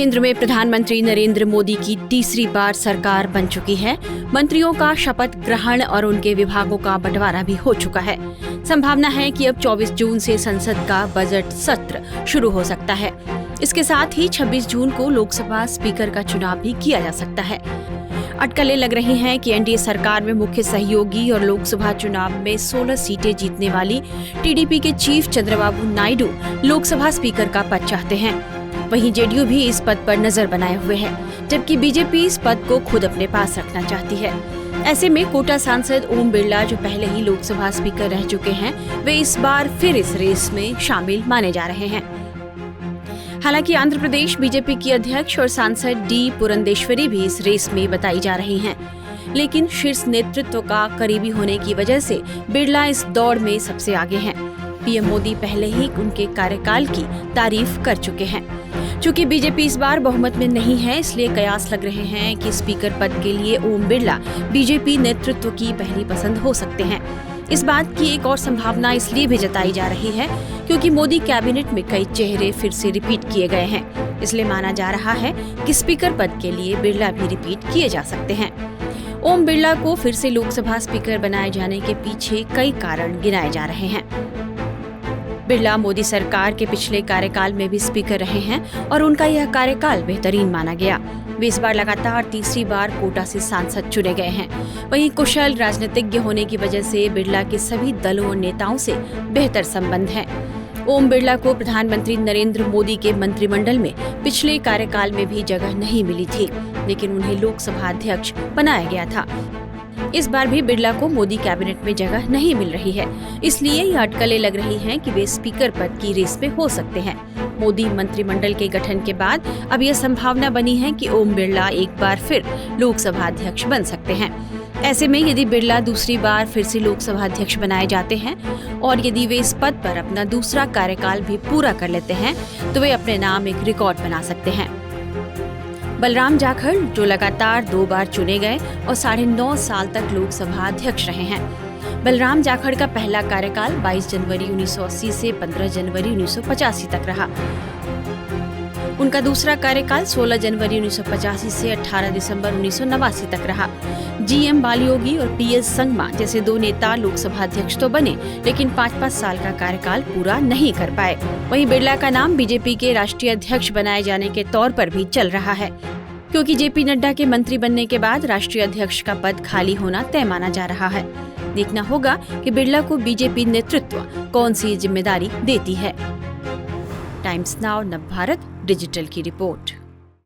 केंद्र में प्रधानमंत्री नरेंद्र मोदी की तीसरी बार सरकार बन चुकी है। मंत्रियों का शपथ ग्रहण और उनके विभागों का बंटवारा भी हो चुका है। संभावना है कि अब 24 जून से संसद का बजट सत्र शुरू हो सकता है। इसके साथ ही 26 जून को लोकसभा स्पीकर का चुनाव भी किया जा सकता है। अटकलें लग रही हैं कि एनडीए सरकार में मुख्य सहयोगी और लोकसभा चुनाव में 16 सीटें जीतने वाली टीडीपी के चीफ चंद्रबाबू नायडू लोकसभा स्पीकर का पद चाहते हैं। वहीं जेडीयू भी इस पद पर नजर बनाए हुए है, जबकि बीजेपी इस पद को खुद अपने पास रखना चाहती है। ऐसे में कोटा सांसद ओम बिरला, जो पहले ही लोकसभा स्पीकर रह चुके हैं, वे इस बार फिर इस रेस में शामिल माने जा रहे हैं। हालांकि आंध्र प्रदेश बीजेपी की अध्यक्ष और सांसद डी पुरंदेश्वरी भी इस रेस में बताई जा रही हैं। लेकिन शीर्ष नेतृत्व का करीबी होने की वजह से बिरला इस दौड़ में सबसे आगे हैं। पीएम मोदी पहले ही उनके कार्यकाल की तारीफ कर चुके हैं। चूंकि बीजेपी इस बार बहुमत में नहीं है, इसलिए कयास लग रहे हैं कि स्पीकर पद के लिए ओम बिरला बीजेपी नेतृत्व की पहली पसंद हो सकते हैं। इस बात की एक और संभावना इसलिए भी जताई जा रही है क्योंकि मोदी कैबिनेट में कई चेहरे फिर से रिपीट किए गए हैं। इसलिए माना जा रहा है कि स्पीकर पद के लिए बिरला भी रिपीट किए जा सकते हैं। ओम बिरला को फिर से लोकसभा स्पीकर बनाए जाने के पीछे कई कारण गिनाए जा रहे हैं। बिरला मोदी सरकार के पिछले कार्यकाल में भी स्पीकर रहे हैं और उनका यह कार्यकाल बेहतरीन माना गया। वे इस बार लगातार तीसरी बार कोटा से सांसद चुने गए हैं। वहीं कुशल राजनीतिज्ञ होने की वजह से बिरला के सभी दलों और नेताओं से बेहतर संबंध है। ओम बिरला को प्रधानमंत्री नरेंद्र मोदी के मंत्रिमंडल में पिछले कार्यकाल में भी जगह नहीं मिली थी, लेकिन उन्हें लोकसभा अध्यक्ष बनाया गया था। इस बार भी बिरला को मोदी कैबिनेट में जगह नहीं मिल रही है, इसलिए यह अटकलें लग रही हैं कि वे स्पीकर पद की रेस में हो सकते हैं। मोदी मंत्रिमंडल के गठन के बाद अब यह संभावना बनी है कि ओम बिरला एक बार फिर लोकसभा अध्यक्ष बन सकते हैं। ऐसे में यदि बिरला दूसरी बार फिर से लोकसभा अध्यक्ष बनाए जाते हैं और यदि वे इस पद पर अपना दूसरा कार्यकाल भी पूरा कर लेते हैं, तो वे अपने नाम एक रिकॉर्ड बना सकते हैं। बलराम जाखड़, जो लगातार 2 बार चुने गए और 9.5 साल तक लोकसभा अध्यक्ष रहे हैं। बलराम जाखड़ का पहला कार्यकाल 22 जनवरी 1980 से 15 जनवरी 1985 तक रहा। उनका दूसरा कार्यकाल 16 जनवरी 1985 से 18 दिसंबर 1989 तक रहा। जीएम बालयोगी और पीएस संगमा जैसे 2 नेता लोकसभा अध्यक्ष तो बने, लेकिन 5-5 साल का कार्यकाल पूरा नहीं कर पाए। वहीं बिरला का नाम बीजेपी के राष्ट्रीय अध्यक्ष बनाए जाने के तौर पर भी चल रहा है, क्योंकि जेपी नड्डा के मंत्री बनने के बाद राष्ट्रीय अध्यक्ष का पद खाली होना तय माना जा रहा है। देखना होगा कि बिरला को बीजेपी नेतृत्व कौन सी जिम्मेदारी देती है। टाइम्स नाउ नवभारत डिजिटल की रिपोर्ट।